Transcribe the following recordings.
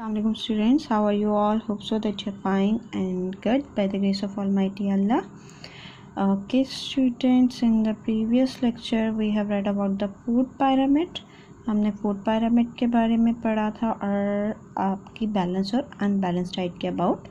Assalamualaikum students, how are you all? Hope so that you're fine and good by the grace of Almighty Allah. Okay students, in the previous lecture we have read about the food pyramid. हमने food pyramid के बारे में पढ़ा था और आपकी balance और unbalance diet के अबाउट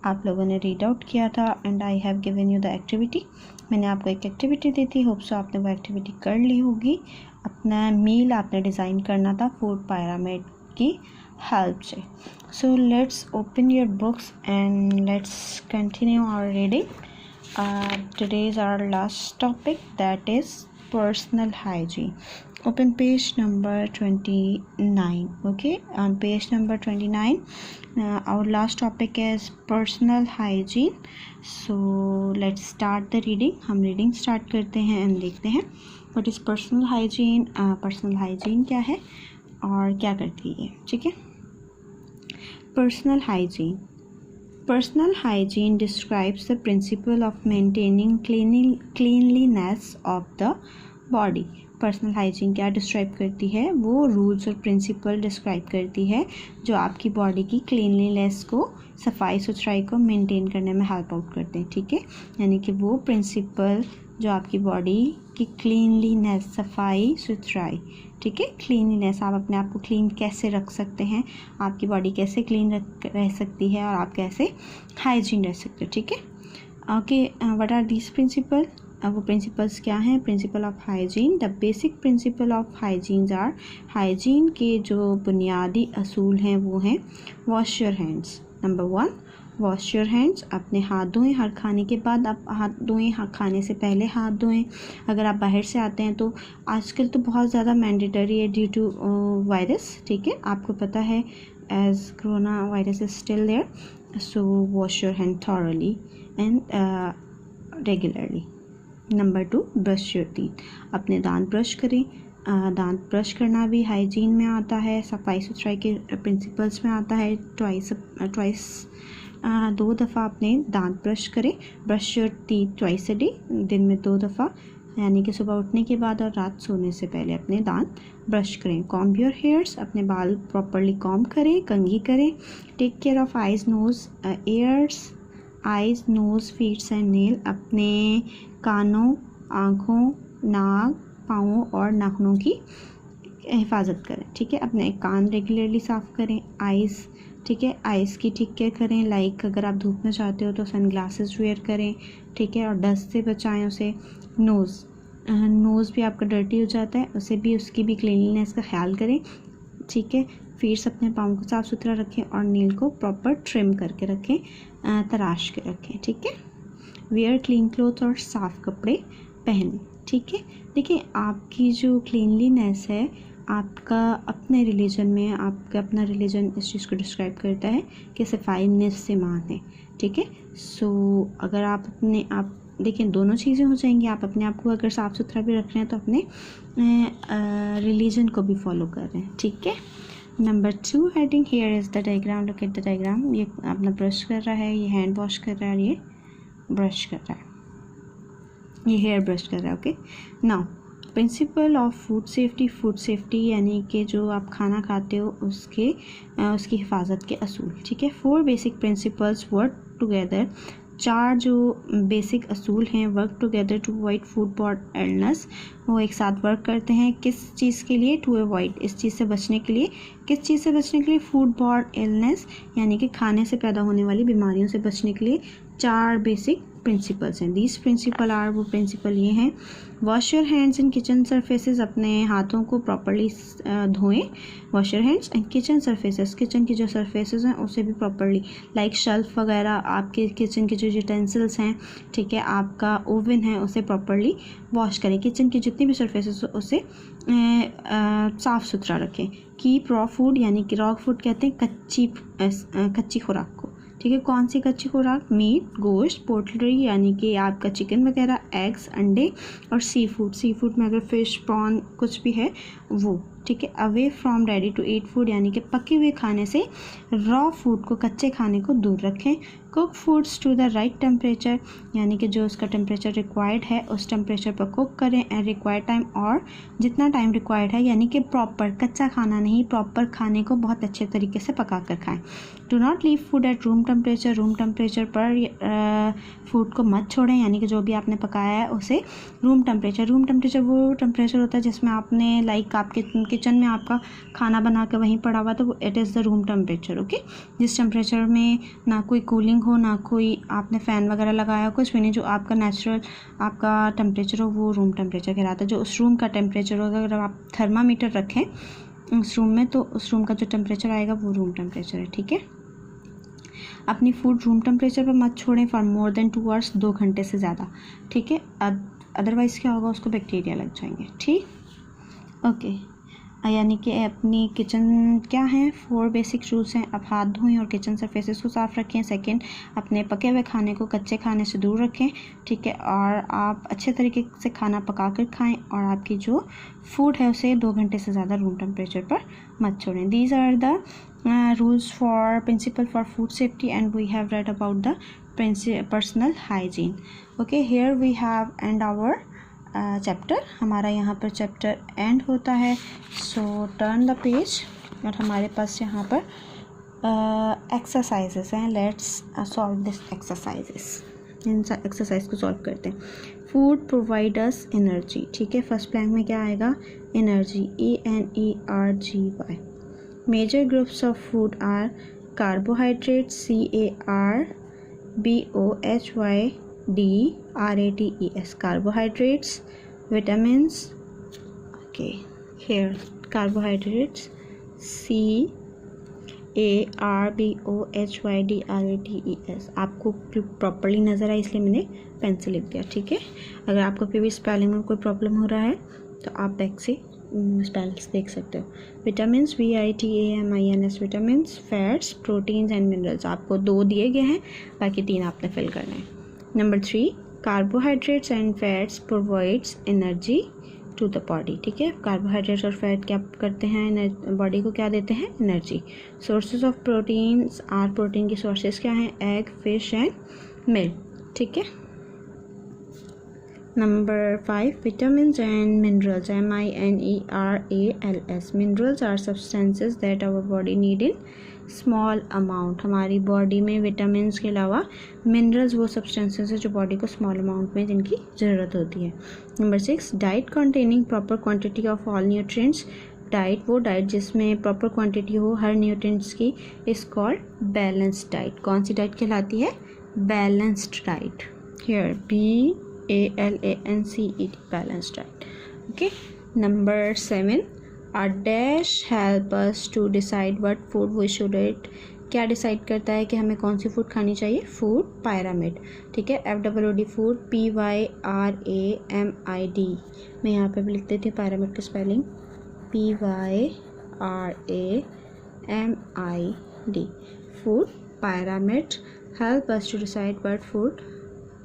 आप लोगों ने रीड आउट किया था and I have given you the activity. मैंने आपको एक एक्टिविटी दी थी, होप सो आपने वो एक्टिविटी कर ली होगी. अपना मील आपने डिज़ाइन करना था फूड pyramid की हेल्प से. So let's open your books and let's continue our reading. Today is our last topic, that is personal hygiene. Open page number 29. Okay, on page number 29 our last topic is personal hygiene. So let's start the reading. हम reading start करते हैं and देखते हैं what is personal hygiene. personal hygiene क्या है और क्या करती है. ठीक है, personal hygiene. Personal hygiene describes the principle of maintaining cleanliness of the body. Personal hygiene क्या डिस्क्राइब करती है? वो रूल्स और प्रिंसिपल डिस्क्राइब करती है जो आपकी बॉडी की क्लीनलीनेस को, सफाई सुथराई को मेंटेन करने में हेल्प आउट करते हैं. ठीक है, यानी कि वो प्रिंसिपल जो आपकी बॉडी की क्लीनलीनेस, सफाई सुथराई, ठीक है, क्लीनलीनेस, आप अपने आप को क्लीन कैसे रख सकते हैं, आपकी बॉडी कैसे क्लीन रह सकती है और आप कैसे हाइजीन रह सकते हो. ठीक है, okay, what are these principle? वो प्रिंसिपल्स क्या हैं? Principle of hygiene. The basic principle of hygienes are, hygiene के जो बुनियादी असूल हैं वो हैं wash your hands. Number 1, wash your hands. अपने हाथ धोएं हर खाने के बाद. आप हाथ धोएं, खाने से पहले हाथ धोएं. अगर आप बाहर से आते हैं तो आजकल तो बहुत ज़्यादा मैंडेटरी है ड्यू टू वायरस. ठीक है, आपको पता है as corona virus is still there. So wash your hand thoroughly and regularly. Number 2, brush your teeth. अपने दांत ब्रश करें. दांत ब्रश करना भी हाइजीन में आता है, सफाई सुथराई के प्रिंसिपल्स में आता है. ट्वाइस 2 दफ़ा अपने दांत ब्रश करें. Brush your teeth twice a day, दिन में 2 दफ़ा, यानी कि सुबह उठने के बाद और रात सोने से पहले अपने दांत ब्रश करें. Comb your hairs. अपने बाल प्रॉपरली कॉम्ब करें, कंघी करें. Take care of eyes, nose, ears. Eyes, nose, feets and nail. अपने कानों, आँखों, नाक, पाँवों और नाखूनों की हिफाजत करें. ठीक है, अपने कान रेगुलरली साफ़ करें. आइज़, ठीक है, आइज़ की ठीक केयर करें. लाइक अगर आप धूप में जाते हो तो सन ग्लासेस वेयर करें. ठीक है, और डस्ट से बचाएं उसे. नोज़ भी आपका डर्टी हो जाता है, उसे भी, उसकी भी क्लीनलीनेस का ख्याल करें. ठीक है, फीट्स, अपने पाँव को साफ़ सुथरा रखें और नील को प्रॉपर ट्रिम करके रखें, तराश के रखें. ठीक है, वेयर क्लीन क्लोथ, और साफ़ कपड़े पहनें. ठीक है, देखिए आपकी जो क्लीनलीनेस है, आपका अपने रिलीजन में, आपका अपना रिलीजन इस चीज़ को डिस्क्राइब करता है कि सफाई निस्फ़ ईमान है. ठीक है, सो अगर आप अपने आप देखिए दोनों चीज़ें हो जाएंगी. आप अपने आप को अगर साफ़ सुथरा भी रख रहे हैं तो अपने रिलीजन को भी फॉलो कर रहे हैं. ठीक है. Number 2 heading, here is the diagram. Look at the diagram. ये अपना ब्रश कर रहा है, ये हैंड वॉश कर रहा है और ये ब्रश कर रहा है, ये हेयर ब्रश कर रहा है. Okay, now principle of food safety. Food safety यानी कि जो आप खाना खाते हो उसकी हिफाजत के असूल. ठीक है, 4 बेसिक प्रिंसिपल्स वर्क टुगेदर. 4 जो बेसिक असूल हैं work together to avoid food borne illness. वो एक साथ वर्क करते हैं किस चीज़ के लिए? टू अवॉइड, इस चीज़ से बचने के लिए. किस चीज़ से बचने के लिए? फूड बॉर्न इलनेस, यानी कि खाने से पैदा होने वाली बीमारियों से बचने के लिए 4 बेसिक प्रिंसिपल्स हैं. दीज प्रिंसिपल आर, वो प्रिंसिपल ये हैं. Wash your hands in kitchen surfaces. अपने हाथों को प्रॉपरली धोएं. Wash your hands and kitchen surfaces. Kitchen की जो सर्फेसेस हैं उसे भी प्रॉपरली, लाइक शेल्फ वगैरह, आपके किचन के जो यूटेंसिल्स हैं, ठीक है, आपका ओवन है, उसे प्रॉपरली वॉश करें. किचन की जितनी भी सर्फेसेस हो उसे साफ़ सुथरा रखें. कीप रॉ फूड, यानी कि रॉ फूड कहते हैं कच्ची खुराक को. ठीक है, कौन सी कच्ची खुराक? मीट, गोश्त, पोल्ट्री यानी कि आपका चिकन वगैरह, एग्स, अंडे, और सी फूड. सी फूड में अगर फ़िश, प्रॉन कुछ भी है वो. ठीक है, away from ready to eat food यानी कि पके हुए खाने से रॉ फूड को, कच्चे खाने को दूर रखें। Cook foods to the right temperature यानी कि जो उसका टेम्परेचर रिक्वायर्ड है उस टेम्परेचर पर कुक करें। एंड रिक्वायर्ड टाइम, और जितना टाइम रिक्वायर्ड है यानी कि प्रॉपर कच्चा खाना नहीं, प्रॉपर खाने को बहुत अच्छे तरीके से पका कर खाएँ। Do not leave food at room temperature, room temperature पर फूड को मत छोड़ें यानी कि जो भी आपने पकाया है उसे रूम टेम्परेचर वो टेम्परेचर होता है जिसमें आपने लाइक आपके किचन में आपका खाना बना के वहीं पड़ा हुआ, तो it is the room temperature. Okay, जिस टेम्परेचर में ना कोई कूलिंग हो, ना कोई आपने फ़ैन वगैरह लगाया, कुछ भी नहीं, जो आपका नेचुरल आपका टेम्परेचर हो वो रूम टेम्परेचर कहलाता है। जो उस रूम का टेम्परेचर होगा, अगर आप थर्मामीटर रखें उस रूम में तो उस रूम का जो टेम्परेचर आएगा वो रूम टेम्परेचर है। ठीक है, अपनी फूड रूम टेम्परेचर पर मत छोड़ें फॉर मोर देन 2 आवर्स, 2 घंटे से ज़्यादा। ठीक है, अदरवाइज़ क्या होगा, उसको बैक्टीरिया लग जाएंगे। ठीक, ओके, यानी कि अपनी किचन क्या है, 4 बेसिक रूल्स हैं। आप हाथ धोएं और किचन सरफेसेस को साफ़ रखें। सेकंड, अपने पके हुए खाने को कच्चे खाने से दूर रखें। ठीक है, और आप अच्छे तरीके से खाना पका कर खाएँ और आपकी जो फूड है उसे 2 घंटे से ज़्यादा रूम टेम्परेचर पर मत छोड़ें। These are the rules for principle for food safety, and we have read about the personal hygiene. Okay, here we have end our chapter. हमारा यहाँ पर चैप्टर एंड होता है। सो टर्न द पेज, और हमारे पास यहाँ पर एक्सरसाइजेस हैं। Let's solve this exercises. In exercise को सॉल्व करते हैं। Food provide us energy. ठीक है, फर्स्ट ब्लैंक में क्या आएगा, energy, ENERGY। Major groups of food are carbohydrates, CARBOHYDRATES, carbohydrates, vitamins, okay, here carbohydrates, CARBOHYDRATES, आपको प्रॉपरली नज़र आए इसलिए मैंने पेन से लिख दिया। ठीक है, अगर आपको फिर भी स्पेलिंग में कोई प्रॉब्लम हो रहा है तो आप बैक से स्पेल्स देख सकते हो। Vitamins, VITAMINS, vitamins, fats, proteins and minerals, आपको 2 दिए गए हैं, बाकी 3 आपने फिल करना है। Number 3, carbohydrates and fats provides energy to the body. ठीक है, कार्बोहाइड्रेट्स और फैट क्या करते हैं, बॉडी को क्या देते हैं, energy. Sources of proteins are, protein की सोर्सेज क्या हैं, एग, फिश एंड मिल्क। ठीक है, Number 5, vitamins and minerals, MINERALS. Minerals are substances that our body need in small amount. हमारी बॉडी में विटामिन्स के अलावा मिनरल्स वो सब्सटेंसेस है जो बॉडी को स्मॉल अमाउंट में जिनकी ज़रूरत होती है। Number 6, diet containing proper quantity of all nutrients. Diet, वो डाइट जिसमें प्रॉपर क्वांटिटी हो हर न्यूट्रिएंट्स की, इज कॉल्ड बैलेंस्ड डाइट। कौन सी डाइट कहलाती है, balanced diet. Here BALANCED, balanced diet. Okay, number 7, a dash help us to decide what food we should eat. क्या decide करता है कि हमें कौन सी फूड खानी चाहिए, फूड पायरामिड। ठीक है, FOOD, फूड, PYRAMID, मैं यहाँ पे भी लिख देती हूँ पायरामिड की spelling, PYRAMID, food pyramid help us to decide what food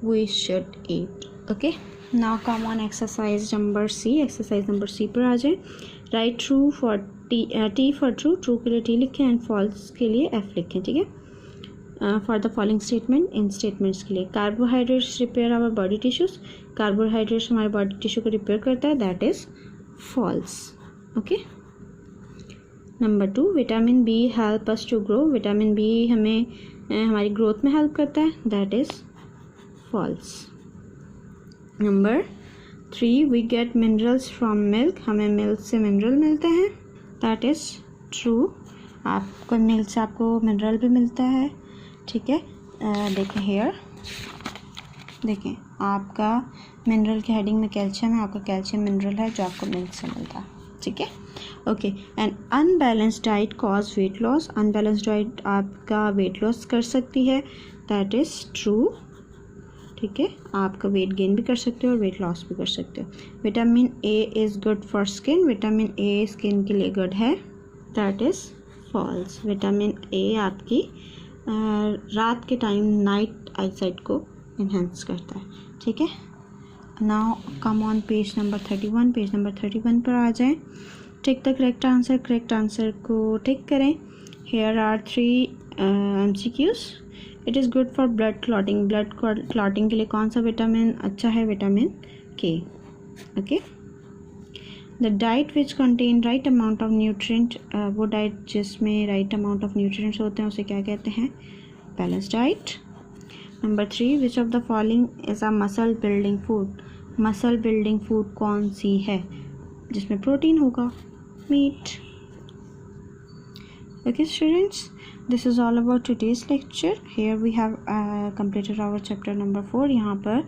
we should eat. Okay, now come on exercise number C. exercise number C पर आ जाए। Right true for T for true के लिए T लिखें and false के लिए F लिखें। ठीक है, फॉर द फॉलोइंग स्टेटमेंट, इन स्टेटमेंट्स के लिए। Carbohydrates repair our body tissues, carbohydrates हमारे बॉडी टिश्यू को रिपेयर करता है, that is false. Okay, number 2, vitamin B help us to grow, vitamin B हमें हमारी ग्रोथ में हेल्प करता है, that is false. Number 3, we get minerals from milk, हमें मिल्क से मिनरल मिलते हैं, दैट इज़ ट्रू। आपको मिल्क से आपको मिनरल भी मिलता है। ठीक है, देखें हेयर, देखें आपका मिनरल के हेडिंग में कैल्शियम है, आपका कैल्शियम मिनरल है जो आपको मिल्क से मिलता है। ठीक है, okay. And unbalanced diet cause weight loss, unbalanced diet आपका वेट लॉस कर सकती है, दैट इज़ ट्रू। ठीक है, आपका वेट गेन भी कर सकते हो और वेट लॉस भी कर सकते हो। Vitamin A is good for skin, vitamin A skin के लिए गुड है, that is false. Vitamin A आपकी रात के टाइम नाइट आईसाइट को इन्हेंस करता है। ठीक है, now come on page number 31, page number 31 पर आ जाएं। टिक द करेक्ट आंसर को टिक करें। Here are 3 MCQs। It is good for blood clotting के लिए कौन सा विटामिन अच्छा है? Vitamin K. Okay. The diet which contain right amount of nutrient, वो डाइट जिसमें राइट अमाउंट ऑफ न्यूट्रिएंट्स होते हैं उसे क्या कहते हैं? Balance diet. Number 3, which of the following is a muscle building food? Muscle building food कौन सी है जिसमें प्रोटीन होगा? Meat. Okay students, this is all about today's lecture. Here we have completed our chapter number 4. यहाँ पर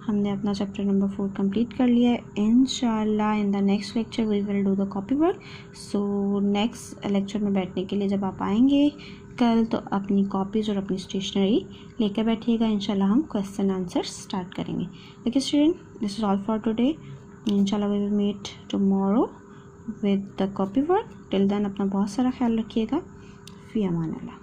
हमने अपना chapter number 4 complete कर लिया है। इंशाल्लाह in the next lecture we will do the copy work. So next lecture में बैठने के लिए जब आप आएंगे कल, तो अपनी कॉपीज़ और अपनी स्टेशनरी लेकर बैठिएगा। इंशाल्लाह हम क्वेश्चन आंसर स्टार्ट करेंगे। Okay student, this is all for today. इंशाल्लाह we will meet tomorrow with the copy work. Till then अपना बहुत सारा ख्याल रखिएगा। फ़ी अमान अल्लाह।